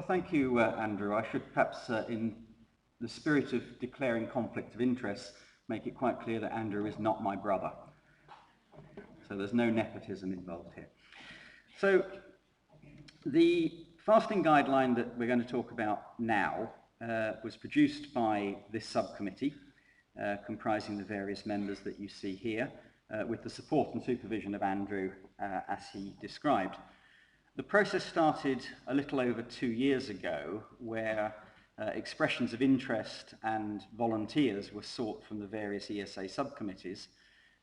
Well, thank you, Andrew. I should perhaps, in the spirit of declaring conflict of interest, make it quite clear that Andrew is not my brother. So there's no nepotism involved here. So the fasting guideline that we're going to talk about now was produced by this subcommittee, comprising the various members that you see here, with the support and supervision of Andrew, as he described. The process started a little over 2 years ago, where expressions of interest and volunteers were sought from the various ESA subcommittees,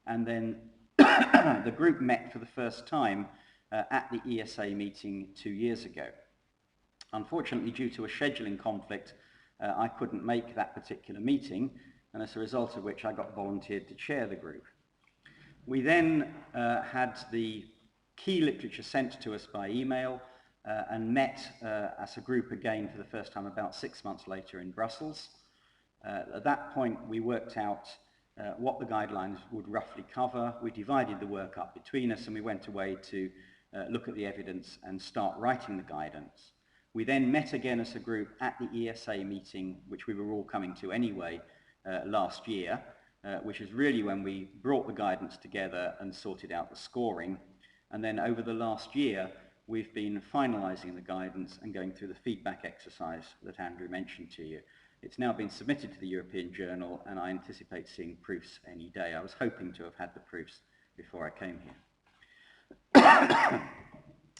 and then the group met for the first time at the ESA meeting 2 years ago. Unfortunately, due to a scheduling conflict, I couldn't make that particular meeting, and as a result of which I got volunteered to chair the group. We then had the key literature sent to us by email and met as a group again for the first time about 6 months later in Brussels. At that point, we worked out what the guidelines would roughly cover. We divided the work up between us and we went away to look at the evidence and start writing the guidance. We then met again as a group at the ESA meeting, which we were all coming to anyway, last year, which is really when we brought the guidance together and sorted out the scoring. And then over the last year, we've been finalising the guidance and going through the feedback exercise that Andrew mentioned to you. It's now been submitted to the European Journal, and I anticipate seeing proofs any day. I was hoping to have had the proofs before I came here.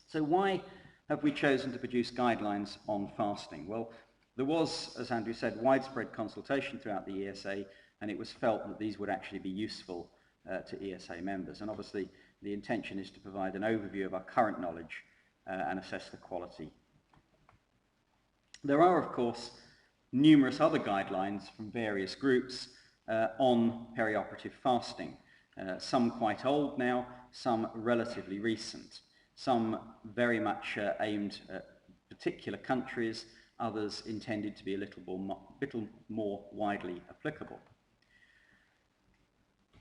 So why have we chosen to produce guidelines on fasting? Well, there was, as Andrew said, widespread consultation throughout the ESA, and it was felt that these would actually be useful to ESA members. And obviously, the intention is to provide an overview of our current knowledge and assess the quality. There are, of course, numerous other guidelines from various groups on perioperative fasting. Some quite old now, some relatively recent. Some very much aimed at particular countries, others intended to be a little more widely applicable.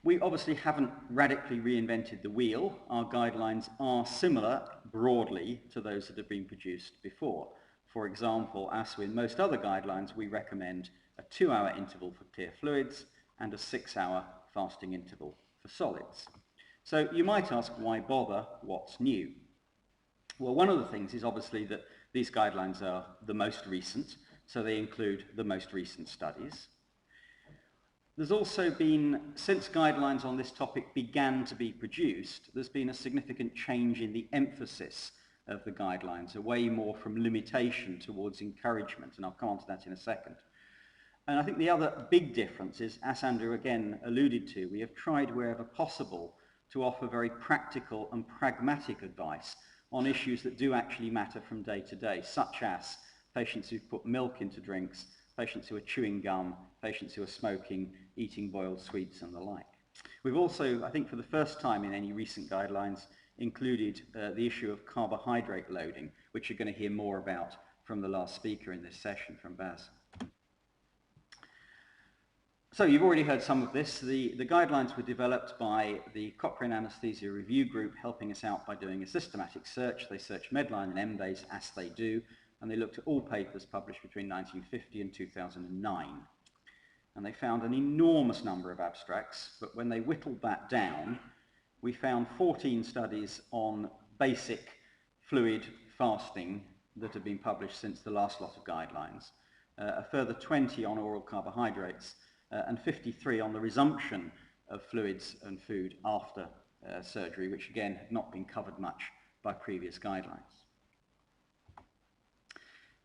We obviously haven't radically reinvented the wheel. Our guidelines are similar broadly to those that have been produced before. For example, as with most other guidelines, we recommend a 2-hour interval for clear fluids and a 6-hour fasting interval for solids. So you might ask, why bother? What's new? Well, one of the things is obviously that these guidelines are the most recent, so they include the most recent studies. There's also been, since guidelines on this topic began to be produced, there's been a significant change in the emphasis of the guidelines, away more from limitation towards encouragement, and I'll come on to that in a second. And I think the other big difference is, as Andrew again alluded to, we have tried wherever possible to offer very practical and pragmatic advice on issues that do actually matter from day to day, such as patients who put milk into drinks, patients who are chewing gum, patients who are smoking, eating boiled sweets and the like. We've also, I think for the first time in any recent guidelines, included the issue of carbohydrate loading, which you're going to hear more about from the last speaker in this session, from Baz. So you've already heard some of this. The guidelines were developed by the Cochrane Anaesthesia Review Group, helping us out by doing a systematic search. They searched Medline and Embase, as they do, and they looked at all papers published between 1950 and 2009. And they found an enormous number of abstracts, but when they whittled that down, we found 14 studies on basic fluid fasting that have been published since the last lot of guidelines, a further 20 on oral carbohydrates, and 53 on the resumption of fluids and food after surgery, which again had not been covered much by previous guidelines.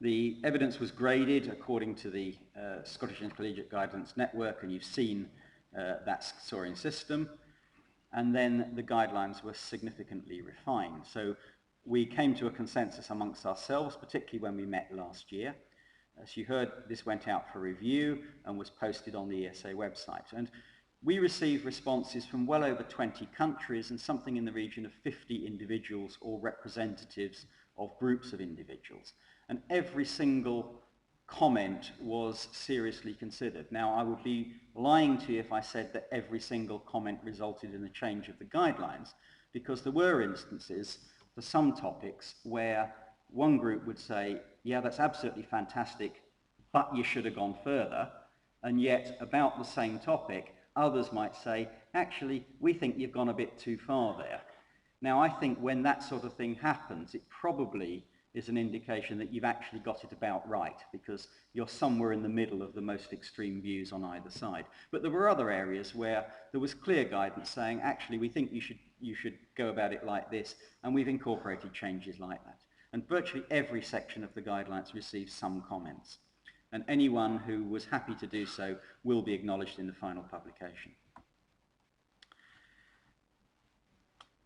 The evidence was graded according to the Scottish Intercollegiate Guidance Network, and you've seen that scoring system. And then the guidelines were significantly refined. So we came to a consensus amongst ourselves, particularly when we met last year. As you heard, this went out for review and was posted on the ESA website. And we received responses from well over 20 countries and something in the region of 50 individuals or representatives of groups of individuals. And every single comment was seriously considered. Now, I would be lying to you if I said that every single comment resulted in a change of the guidelines, because there were instances for some topics where one group would say, yeah, that's absolutely fantastic, but you should have gone further. And yet, about the same topic, others might say, actually, we think you've gone a bit too far there. Now, I think when that sort of thing happens, it probably is an indication that you've actually got it about right, because you're somewhere in the middle of the most extreme views on either side. But there were other areas where there was clear guidance saying, actually, we think you should go about it like this, and we've incorporated changes like that. And virtually every section of the guidelines received some comments. And anyone who was happy to do so will be acknowledged in the final publication.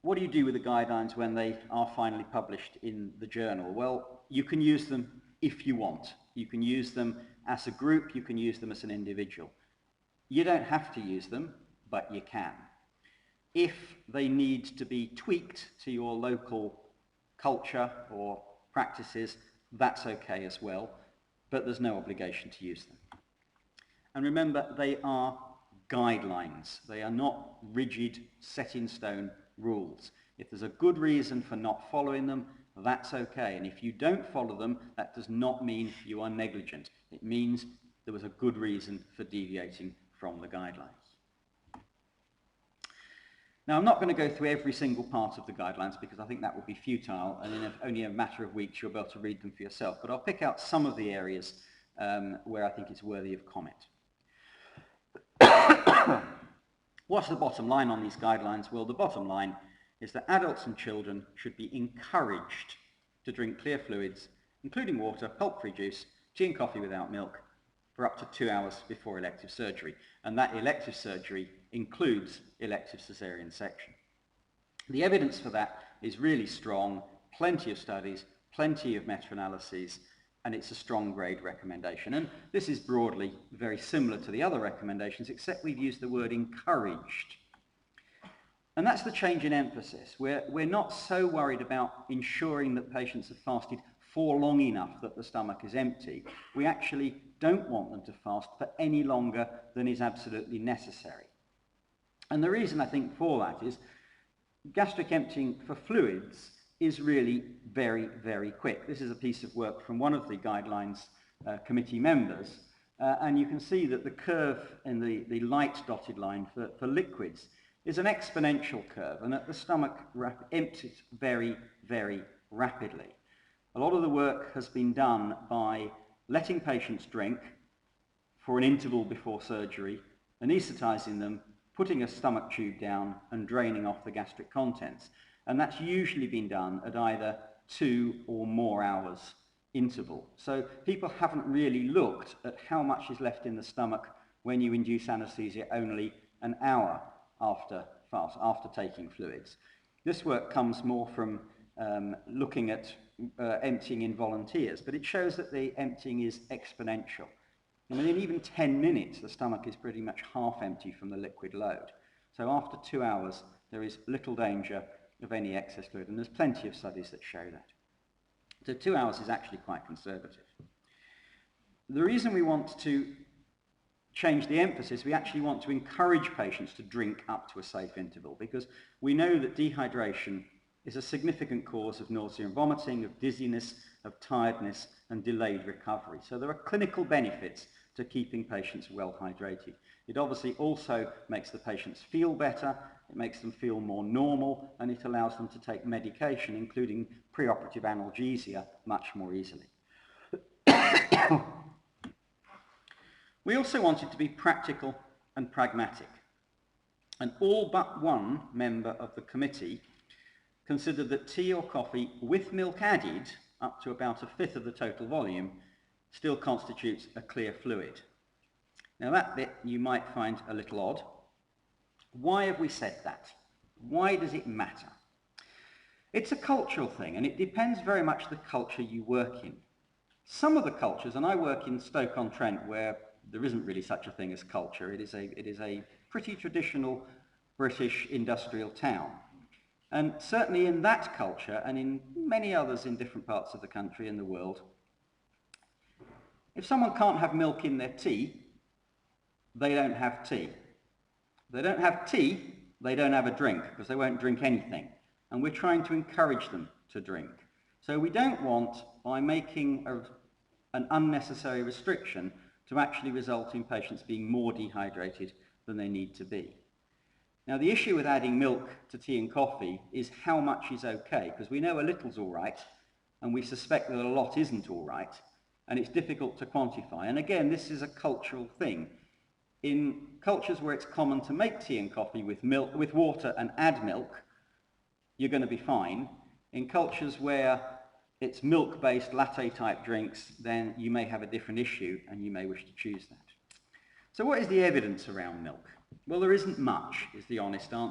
What do you do with the guidelines when they are finally published in the journal? Well, you can use them if you want. You can use them as a group, you can use them as an individual. You don't have to use them, but you can. If they need to be tweaked to your local culture or practices, that's okay as well, but there's no obligation to use them. And remember, they are guidelines. They are not rigid, set-in-stone rules. If there's a good reason for not following them, that's okay. And if you don't follow them, that does not mean you are negligent. It means there was a good reason for deviating from the guidelines. Now, I'm not going to go through every single part of the guidelines because I think that would be futile, and in only a matter of weeks you'll be able to read them for yourself. But I'll pick out some of the areas where I think it's worthy of comment. What's the bottom line on these guidelines? Well, the bottom line is that adults and children should be encouraged to drink clear fluids, including water, pulp-free juice, tea and coffee without milk, for up to 2 hours before elective surgery. And that elective surgery includes elective caesarean section. The evidence for that is really strong, plenty of studies, plenty of meta-analyses, and it's a strong grade recommendation. And this is broadly very similar to the other recommendations, except we've used the word encouraged. And that's the change in emphasis. We're not so worried about ensuring that patients have fasted for long enough that the stomach is empty. We actually don't want them to fast for any longer than is absolutely necessary. And the reason I think for that is gastric emptying for fluids is really very, very quick. This is a piece of work from one of the guidelines committee members, and you can see that the curve in the light dotted line for liquids is an exponential curve, and that the stomach empties very, very rapidly. A lot of the work has been done by letting patients drink for an interval before surgery, anaesthetizing them, putting a stomach tube down and draining off the gastric contents. And that's usually been done at either 2 or more hours interval. So people haven't really looked at how much is left in the stomach when you induce anesthesia only an hour after taking fluids. This work comes more from looking at emptying in volunteers, but it shows that the emptying is exponential. I mean, in even 10 minutes, the stomach is pretty much half empty from the liquid load. So after 2 hours, there is little danger of any excess fluid, and there's plenty of studies that show that. So 2 hours is actually quite conservative. The reason we want to change the emphasis, we actually want to encourage patients to drink up to a safe interval, because we know that dehydration is a significant cause of nausea and vomiting, of dizziness, of tiredness, and delayed recovery. So there are clinical benefits to keeping patients well hydrated. It obviously also makes the patients feel better, it makes them feel more normal, and it allows them to take medication, including preoperative analgesia, much more easily. We also wanted to be practical and pragmatic, and all but one member of the committee considered that tea or coffee with milk added, up to about 1/5 of the total volume, still constitutes a clear fluid. Now that bit you might find a little odd. Why have we said that? Why does it matter? It's a cultural thing, and it depends very much the culture you work in. Some of the cultures, and I work in Stoke-on-Trent where there isn't really such a thing as culture, it is a pretty traditional British industrial town. And certainly in that culture, and in many others in different parts of the country and the world, if someone can't have milk in their tea, they don't have tea. If they don't have tea, they don't have a drink, because they won't drink anything. And we're trying to encourage them to drink. So we don't want, by making an unnecessary restriction, to actually result in patients being more dehydrated than they need to be. Now, the issue with adding milk to tea and coffee is how much is okay, because we know a little's all right, and we suspect that a lot isn't all right, and it's difficult to quantify. And again, this is a cultural thing. In cultures where it's common to make tea and coffee with milk, with water and add milk, you're going to be fine. In cultures where it's milk-based latte-type drinks, then you may have a different issue, and you may wish to choose that. So what is the evidence around milk? Well, there isn't much, is the honest answer.